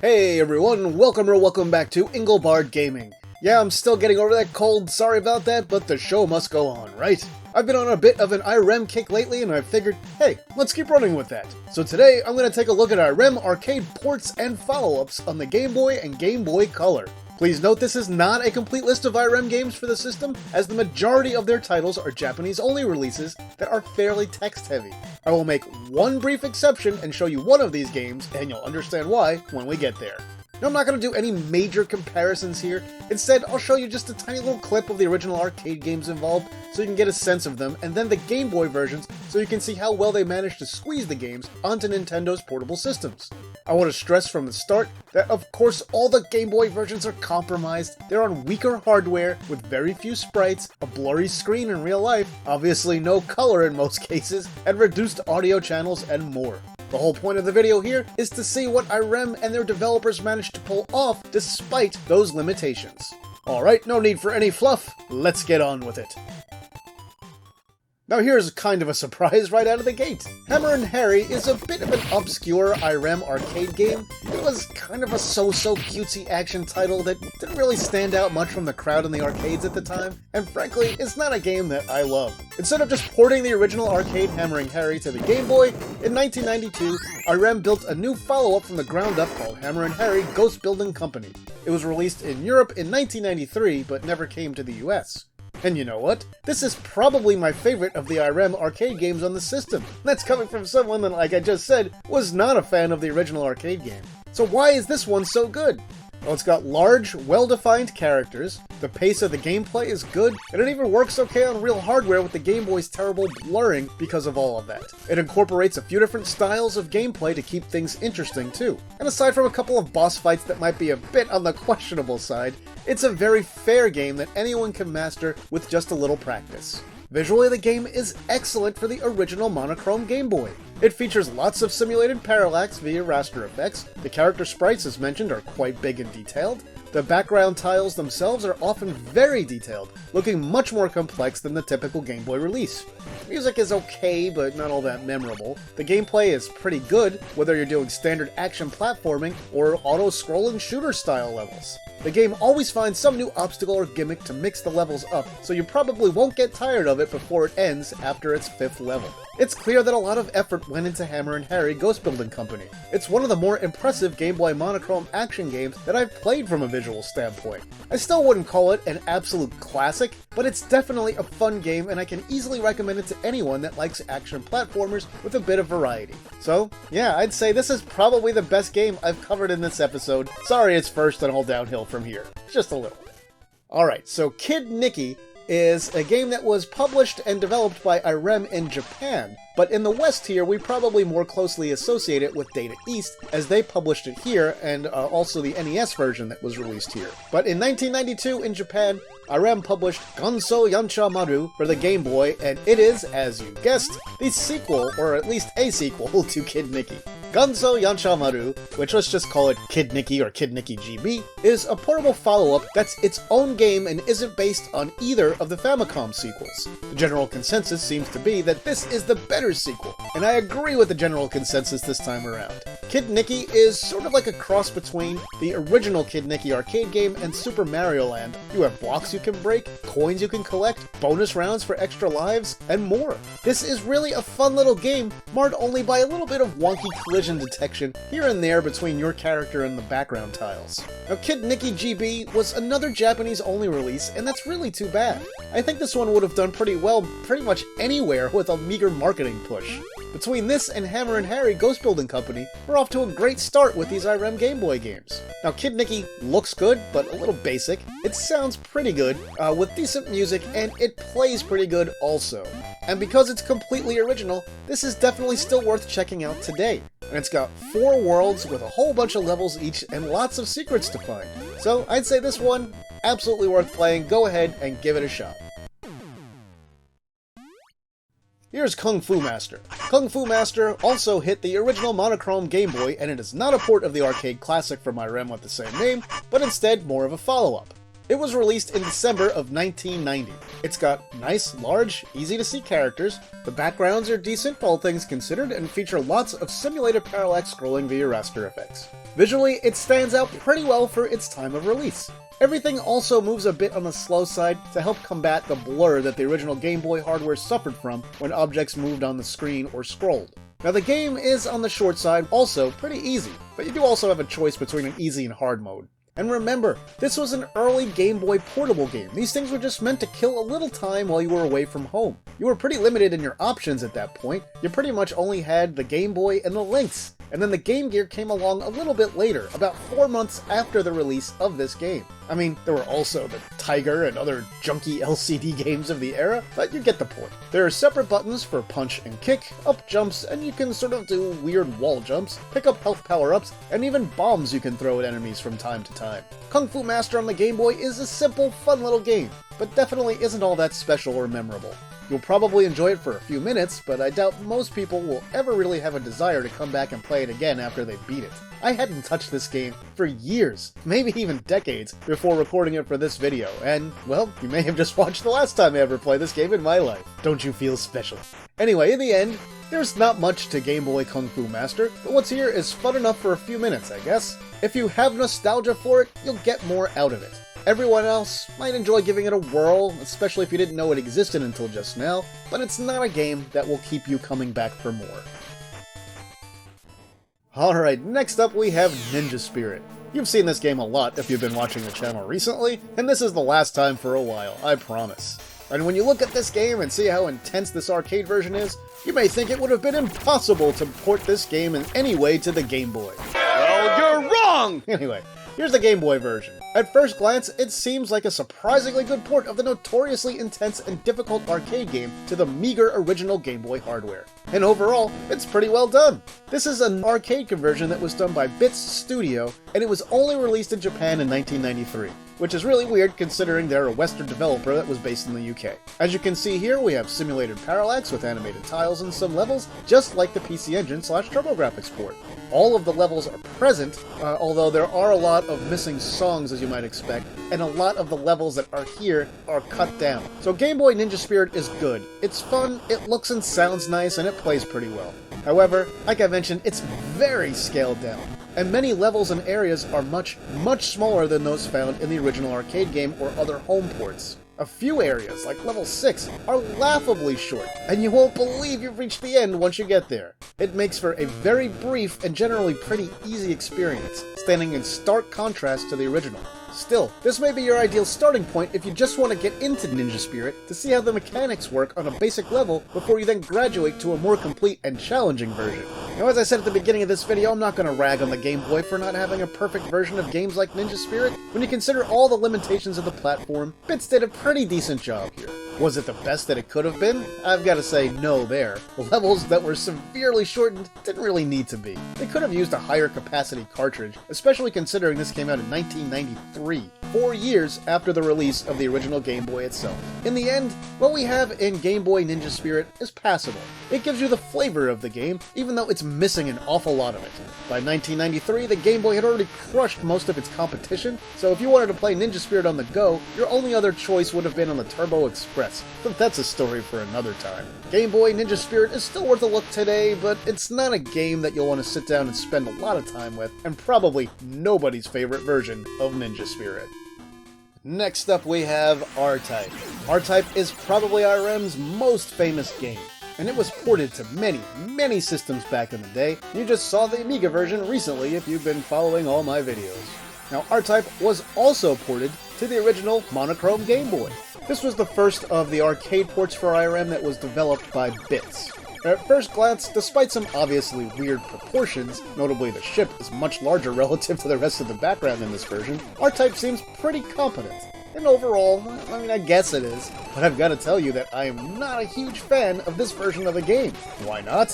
Hey everyone, welcome back to Engelbart Gaming. Yeah, I'm still getting over that cold, sorry about that, but the show must go on, right? I've been on a bit of an Irem kick lately and I figured, hey, let's keep running with that. So today I'm going to take a look at Irem arcade ports and follow-ups on the Game Boy and Game Boy Color. Please note this is not a complete list of Irem games for the system, as the majority of their titles are Japanese-only releases that are fairly text-heavy. I will make one brief exception and show you one of these games, and you'll understand why when we get there. Now, I'm not going to do any major comparisons here. Instead, I'll show you just a tiny little clip of the original arcade games involved so you can get a sense of them, and then the Game Boy versions so you can see how well they managed to squeeze the games onto Nintendo's portable systems. I want to stress from the start that, of course, all the Game Boy versions are compromised. They're on weaker hardware with very few sprites, a blurry screen in real life, obviously no color in most cases, and reduced audio channels and more. The whole point of the video here is to see what Irem and their developers managed to pull off despite those limitations. Alright, no need for any fluff, let's get on with it. Now here's kind of a surprise right out of the gate. Hammer and Harry is a bit of an obscure Irem arcade game. It was kind of a so-so cutesy action title that didn't really stand out much from the crowd in the arcades at the time, and frankly, it's not a game that I love. Instead of just porting the original arcade Hammer and Harry to the Game Boy, in 1992, Irem built a new follow-up from the ground up called Hammer and Harry Ghost Building Company. It was released in Europe in 1993, but never came to the US. And you know what? This is probably my favorite of the Irem arcade games on the system. That's coming from someone that, like I just said, was not a fan of the original arcade game. So why is this one so good? Well, it's got large, well-defined characters, the pace of the gameplay is good, and it even works okay on real hardware with the Game Boy's terrible blurring because of all of that. It incorporates a few different styles of gameplay to keep things interesting too. And aside from a couple of boss fights that might be a bit on the questionable side, it's a very fair game that anyone can master with just a little practice. Visually, the game is excellent for the original monochrome Game Boy. It features lots of simulated parallax via raster effects, the character sprites as mentioned are quite big and detailed, the background tiles themselves are often very detailed, looking much more complex than the typical Game Boy release. Music is okay, but not all that memorable. The gameplay is pretty good, whether you're doing standard action platforming or auto-scrolling shooter-style levels. The game always finds some new obstacle or gimmick to mix the levels up, so you probably won't get tired of it before it ends after its 5th level. It's clear that a lot of effort went into Hammer and Harry Ghost Building Company. It's one of the more impressive Game Boy monochrome action games that I've played from a visual standpoint. I still wouldn't call it an absolute classic, but it's definitely a fun game and I can easily recommend it to anyone that likes action platformers with a bit of variety. So, yeah, I'd say this is probably the best game I've covered in this episode. Sorry it's first and all downhill from here. Just a little. Alright, so Kid Nicky is a game that was published and developed by Irem in Japan, but in the West here we probably more closely associate it with Data East, as they published it here, and also the NES version that was released here. But in 1992 in Japan, Irem published Gonso Yancha Maru for the Game Boy, and it is, as you guessed, the sequel, or at least a sequel, to Kid Nicky. Gonso Yancha Maru, which let's just call it Kid Nicky or Kid Nicky GB, is a portable follow-up that's its own game and isn't based on either of the Famicom sequels. The general consensus seems to be that this is the better sequel, and I agree with the general consensus this time around. Kid Nicky is sort of like a cross between the original Kid Nicky arcade game and Super Mario Land. You have blocks you can break, coins you can collect, bonus rounds for extra lives, and more. This is really a fun little game, marred only by a little bit of wonky collision detection here and there between your character and the background tiles. Now, Kid Nicky GB was another Japanese-only release, and that's really too bad. I think this one would have done pretty well pretty much anywhere with a meager marketing push. Between this and Hammer and Harry Ghost Building Company, we're off to a great start with these Irem Game Boy games. Now, Kid Nicky looks good, but a little basic. It sounds pretty good, with decent music, and it plays pretty good also. And because it's completely original, this is definitely still worth checking out today. And it's got 4 worlds with a whole bunch of levels each and lots of secrets to find. So I'd say this one, absolutely worth playing. Go ahead and give it a shot. Here's Kung Fu Master. Kung Fu Master also hit the original monochrome Game Boy, and it is not a port of the arcade classic from Irem with the same name, but instead more of a follow-up. It was released in December of 1990. It's got nice, large, easy-to-see characters, the backgrounds are decent all things considered, and feature lots of simulated parallax scrolling via raster effects. Visually, it stands out pretty well for its time of release. Everything also moves a bit on the slow side to help combat the blur that the original Game Boy hardware suffered from when objects moved on the screen or scrolled. Now the game is on the short side, also pretty easy, but you do also have a choice between an easy and hard mode. And remember, this was an early Game Boy portable game. These things were just meant to kill a little time while you were away from home. You were pretty limited in your options at that point. You pretty much only had the Game Boy and the Lynx. And then the Game Gear came along a little bit later, about 4 months after the release of this game. I mean, there were also the Tiger and other junky LCD games of the era, but you get the point. There are separate buttons for punch and kick, up jumps, and you can sort of do weird wall jumps, pick up health power-ups, and even bombs you can throw at enemies from time to time. Kung Fu Master on the Game Boy is a simple, fun little game, but definitely isn't all that special or memorable. You'll probably enjoy it for a few minutes, but I doubt most people will ever really have a desire to come back and play it again after they beat it. I hadn't touched this game for years, maybe even decades, before recording it for this video, and, well, you may have just watched the last time I ever played this game in my life. Don't you feel special? Anyway, in the end, there's not much to Game Boy Kung Fu Master, but what's here is fun enough for a few minutes, I guess. If you have nostalgia for it, you'll get more out of it. Everyone else might enjoy giving it a whirl, especially if you didn't know it existed until just now, but it's not a game that will keep you coming back for more. Alright, next up we have Ninja Spirit. You've seen this game a lot if you've been watching the channel recently, and this is the last time for a while, I promise. And when you look at this game and see how intense this arcade version is, you may think it would have been impossible to port this game in any way to the Game Boy. Well, you're wrong! Anyway, here's the Game Boy version. At first glance, it seems like a surprisingly good port of the notoriously intense and difficult arcade game to the meager original Game Boy hardware. And overall, it's pretty well done. This is an arcade conversion that was done by Bits Studio, and it was only released in Japan in 1993. Which is really weird considering they're a Western developer that was based in the UK. As you can see here, we have simulated parallax with animated tiles in some levels, just like the PC Engine / TurboGrafx port. All of the levels are present, although there are a lot of missing songs as you might expect, and a lot of the levels that are here are cut down. So Game Boy Ninja Spirit is good. It's fun, it looks and sounds nice, and it plays pretty well. However, like I mentioned, it's very scaled down, and many levels and areas are much, much smaller than those found in the original arcade game or other home ports. A few areas, like level 6, are laughably short, and you won't believe you've reached the end once you get there. It makes for a very brief and generally pretty easy experience, standing in stark contrast to the original. Still, this may be your ideal starting point if you just want to get into Ninja Spirit to see how the mechanics work on a basic level before you then graduate to a more complete and challenging version. Now, as I said at the beginning of this video, I'm not going to rag on the Game Boy for not having a perfect version of games like Ninja Spirit. When you consider all the limitations of the platform, Bits did a pretty decent job here. Was it the best that it could have been? I've got to say no there. The levels that were severely shortened didn't really need to be. They could have used a higher capacity cartridge, especially considering this came out in 1993, 4 years after the release of the original Game Boy itself. In the end, what we have in Game Boy Ninja Spirit is passable. It gives you the flavor of the game, even though it's missing an awful lot of it. By 1993, the Game Boy had already crushed most of its competition, so if you wanted to play Ninja Spirit on the go, your only other choice would have been on the Turbo Express. But that's a story for another time. Game Boy Ninja Spirit is still worth a look today, but it's not a game that you'll want to sit down and spend a lot of time with, and probably nobody's favorite version of Ninja Spirit. Next up we have R-Type. R-Type is probably Irem's most famous game, and it was ported to many, many systems back in the day. You just saw the Amiga version recently if you've been following all my videos. Now, R-Type was also ported to the original monochrome Game Boy. This was the first of the arcade ports for Irem that was developed by Bits. At first glance, despite some obviously weird proportions, notably the ship is much larger relative to the rest of the background in this version, R-Type seems pretty competent. And overall, I mean, I guess it is, but I've got to tell you that I am not a huge fan of this version of the game. Why not?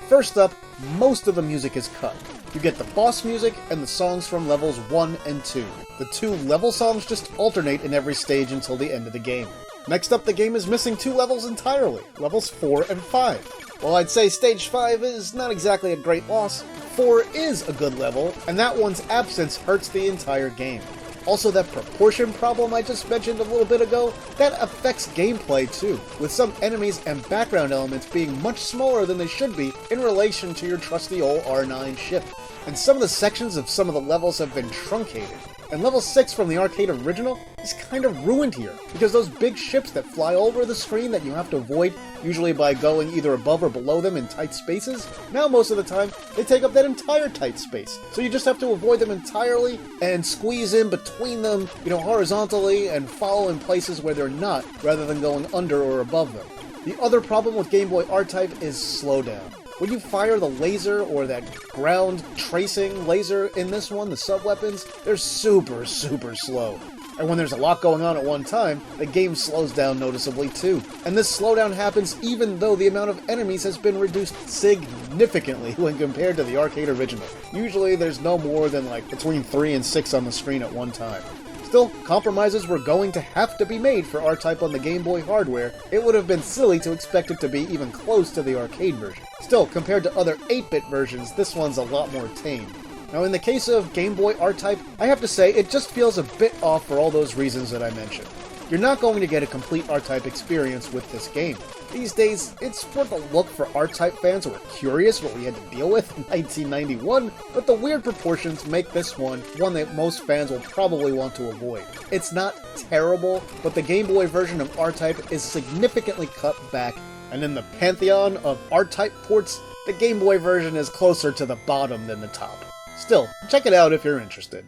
First up, most of the music is cut. You get the boss music and the songs from levels 1 and 2. The 2 level songs just alternate in every stage until the end of the game. Next up, the game is missing 2 levels entirely, levels 4 and 5. While I'd say stage 5 is not exactly a great loss, 4 is a good level, and that one's absence hurts the entire game. Also, that proportion problem I just mentioned a little bit ago, that affects gameplay too, with some enemies and background elements being much smaller than they should be in relation to your trusty old R9 ship. And some of the sections of some of the levels have been truncated. And level 6 from the arcade original is kind of ruined here, because those big ships that fly over the screen that you have to avoid, usually by going either above or below them in tight spaces, now most of the time, they take up that entire tight space. So you just have to avoid them entirely and squeeze in between them, horizontally and follow in places where they're not, rather than going under or above them. The other problem with Game Boy R-Type is slowdown. When you fire the laser or that ground tracing laser in this one, the sub-weapons, they're super slow. And when there's a lot going on at one time, the game slows down noticeably too. And this slowdown happens even though the amount of enemies has been reduced significantly when compared to the arcade original. Usually there's no more than between 3 and 6 on the screen at one time. Still, compromises were going to have to be made for R-Type on the Game Boy hardware. It would have been silly to expect it to be even close to the arcade version. Still, compared to other 8-bit versions, this one's a lot more tame. Now, in the case of Game Boy R-Type, I have to say it just feels a bit off for all those reasons that I mentioned. You're not going to get a complete R-Type experience with this game. These days, it's worth a look for R-Type fans who are curious what we had to deal with in 1991, but the weird proportions make this one that most fans will probably want to avoid. It's not terrible, but the Game Boy version of R-Type is significantly cut back, and in the pantheon of R-Type ports, the Game Boy version is closer to the bottom than the top. Still, check it out if you're interested.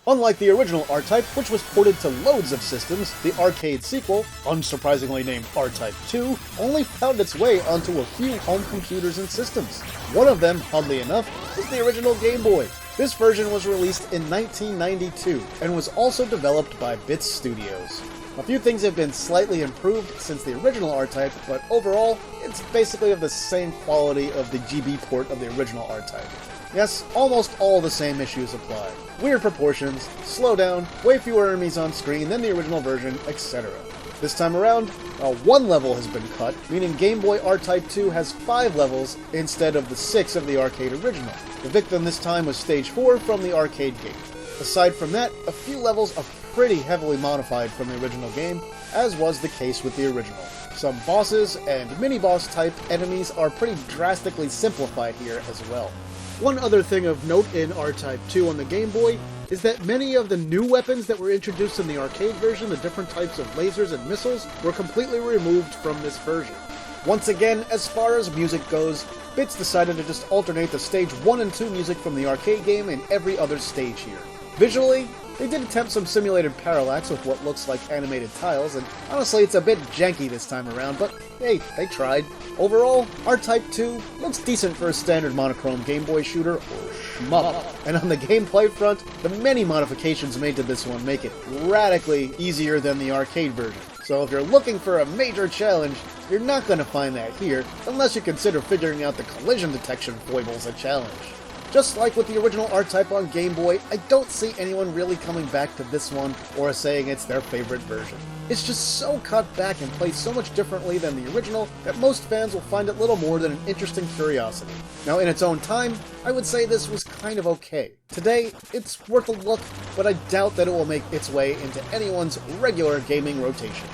Unlike the original R-Type, which was ported to loads of systems, the arcade sequel, unsurprisingly named R-Type 2, only found its way onto a few home computers and systems. One of them, oddly enough, was the original Game Boy. This version was released in 1992, and was also developed by Bits Studios. A few things have been slightly improved since the original R-Type, but overall, it's basically of the same quality of the GB port of the original R-Type. Yes, almost all the same issues apply. Weird proportions, slowdown, way fewer enemies on screen than the original version, etc. This time around, one level has been cut, meaning Game Boy R-Type 2 has 5 levels instead of the 6 of the arcade original. The victim this time was Stage 4 from the arcade game. Aside from that, a few levels are pretty heavily modified from the original game, as was the case with the original. Some bosses and mini-boss type enemies are pretty drastically simplified here as well. One other thing of note in R-Type 2 on the Game Boy is that many of the new weapons that were introduced in the arcade version, the different types of lasers and missiles, were completely removed from this version. Once again, as far as music goes, Bits decided to just alternate the Stage 1 and 2 music from the arcade game in every other stage here. Visually, they did attempt some simulated parallax with what looks like animated tiles, and honestly it's a bit janky this time around, but hey, they tried. Overall, R-Type 2 looks decent for a standard monochrome Game Boy shooter, or shmup. And on the gameplay front, the many modifications made to this one make it radically easier than the arcade version. So if you're looking for a major challenge, you're not going to find that here, unless you consider figuring out the collision detection foibles a challenge. Just like with the original R-Type on Game Boy, I don't see anyone really coming back to this one or saying it's their favorite version. It's just so cut back and plays so much differently than the original that most fans will find it little more than an interesting curiosity. Now in its own time, I would say this was kind of okay. Today, it's worth a look, but I doubt that it will make its way into anyone's regular gaming rotation.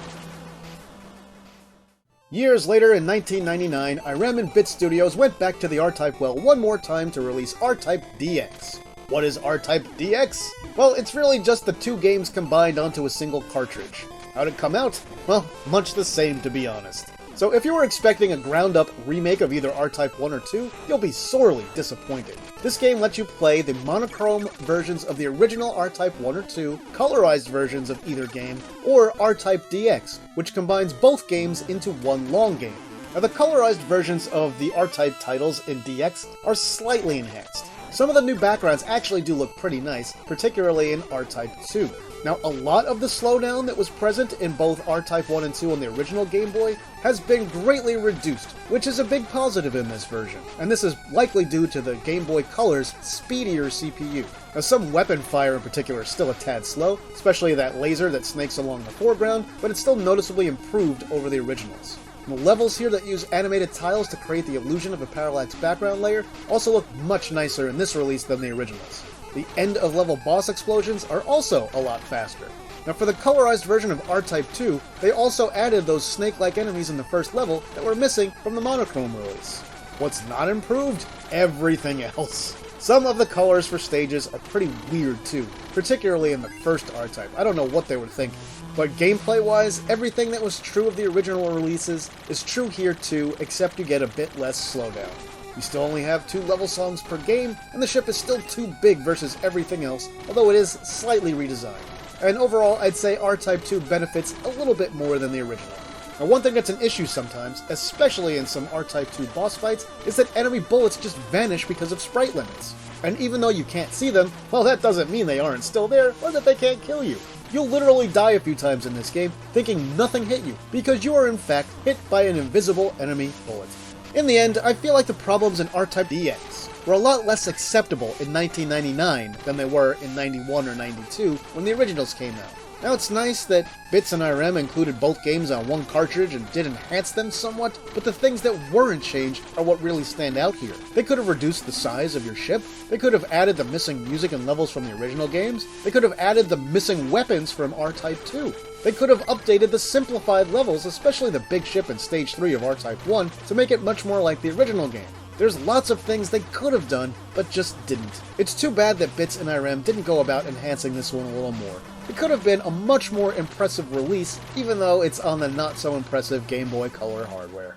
Years later, in 1999, Irem and Bit Studios went back to the R-Type well one more time to release R-Type DX. What is R-Type DX? Well, it's really just the two games combined onto a single cartridge. How'd it come out? Well, much the same, to be honest. So if you were expecting a ground-up remake of either R-Type 1 or 2, you'll be sorely disappointed. This game lets you play the monochrome versions of the original R-Type 1 or 2, colorized versions of either game, or R-Type DX, which combines both games into one long game. Now, the colorized versions of the R-Type titles in DX are slightly enhanced. Some of the new backgrounds actually do look pretty nice, particularly in R-Type 2. Now, a lot of the slowdown that was present in both R-Type 1 and 2 on the original Game Boy has been greatly reduced, which is a big positive in this version, and this is likely due to the Game Boy Color's speedier CPU. Now, some weapon fire in particular is still a tad slow, especially that laser that snakes along the foreground, but it's still noticeably improved over the originals. The levels here that use animated tiles to create the illusion of a parallax background layer also look much nicer in this release than the originals. The end-of-level boss explosions are also a lot faster. Now for the colorized version of R-Type 2, they also added those snake-like enemies in the first level that were missing from the monochrome release. What's not improved? Everything else. Some of the colors for stages are pretty weird too, particularly in the first R-Type. I don't know what they were thinking. But gameplay-wise, everything that was true of the original releases is true here too, except you get a bit less slowdown. You still only have 2 level songs per game, and the ship is still too big versus everything else, although it is slightly redesigned. And overall, I'd say R-Type 2 benefits a little bit more than the original. Now, one thing that's an issue sometimes, especially in some R-Type 2 boss fights, is that enemy bullets just vanish because of sprite limits. And even though you can't see them, well, that doesn't mean they aren't still there, or that they can't kill you. You'll literally die a few times in this game, thinking nothing hit you, because you are in fact hit by an invisible enemy bullet. In the end, I feel like the problems in R-Type DX were a lot less acceptable in 1999 than they were in 91 or 92 when the originals came out. Now it's nice that Bits and Irem included both games on one cartridge and did enhance them somewhat, but the things that weren't changed are what really stand out here. They could have reduced the size of your ship, they could have added the missing music and levels from the original games, they could have added the missing weapons from R-Type 2. They could have updated the simplified levels, especially the big ship in Stage 3 of R-Type 1, to make it much more like the original game. There's lots of things they could have done, but just didn't. It's too bad that Bits and Irem didn't go about enhancing this one a little more. It could have been a much more impressive release, even though it's on the not-so-impressive Game Boy Color hardware.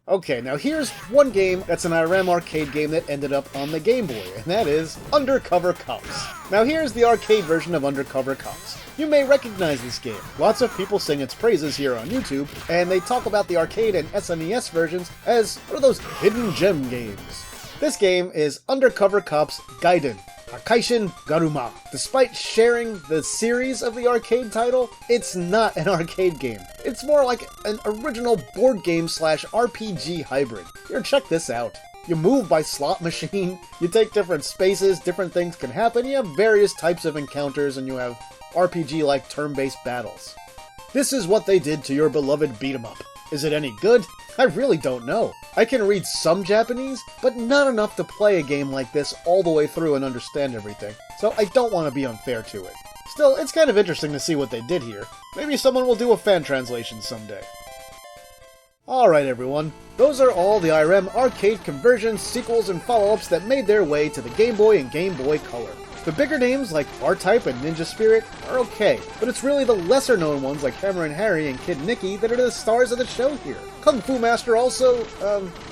Okay, now here's one game that's an Irem arcade game that ended up on the Game Boy, and that is Undercover Cops. Now here's the arcade version of Undercover Cops. You may recognize this game. Lots of people sing its praises here on YouTube, and they talk about the arcade and SNES versions as one of those hidden gem games. This game is Undercover Cops Gaiden Akaishin Garuma. Despite sharing the series of the arcade title, it's not an arcade game. It's more like an original board game / RPG hybrid. Here, check this out. You move by slot machine, you take different spaces, different things can happen, you have various types of encounters, and you have RPG-like turn-based battles. This is what they did to your beloved beat-em-up. Is it any good? I really don't know. I can read some Japanese, but not enough to play a game like this all the way through and understand everything, so I don't want to be unfair to it. Still, it's kind of interesting to see what they did here. Maybe someone will do a fan translation someday. Alright everyone, those are all the Irem arcade conversions, sequels, and follow-ups that made their way to the Game Boy and Game Boy Color. The bigger names like R-Type and Ninja Spirit are okay, but it's really the lesser known ones like Hammer and Harry and Kid Nicky that are the stars of the show here. Kung Fu Master also,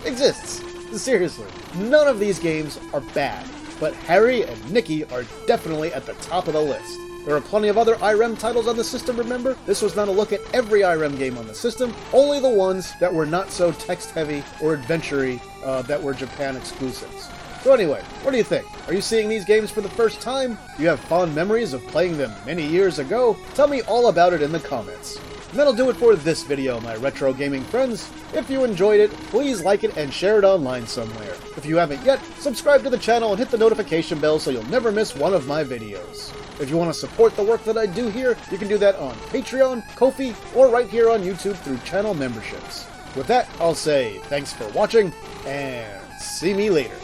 exists. Seriously. None of these games are bad, but Harry and Nicky are definitely at the top of the list. There are plenty of other Irem titles on the system, remember? This was not a look at every Irem game on the system, only the ones that were not so text-heavy or adventure-y that were Japan exclusives. So anyway, what do you think? Are you seeing these games for the first time? Do you have fond memories of playing them many years ago? Tell me all about it in the comments. And that'll do it for this video, my retro gaming friends. If you enjoyed it, please like it and share it online somewhere. If you haven't yet, subscribe to the channel and hit the notification bell so you'll never miss one of my videos. If you want to support the work that I do here, you can do that on Patreon, Ko-fi, or right here on YouTube through channel memberships. With that, I'll say thanks for watching, and see me later.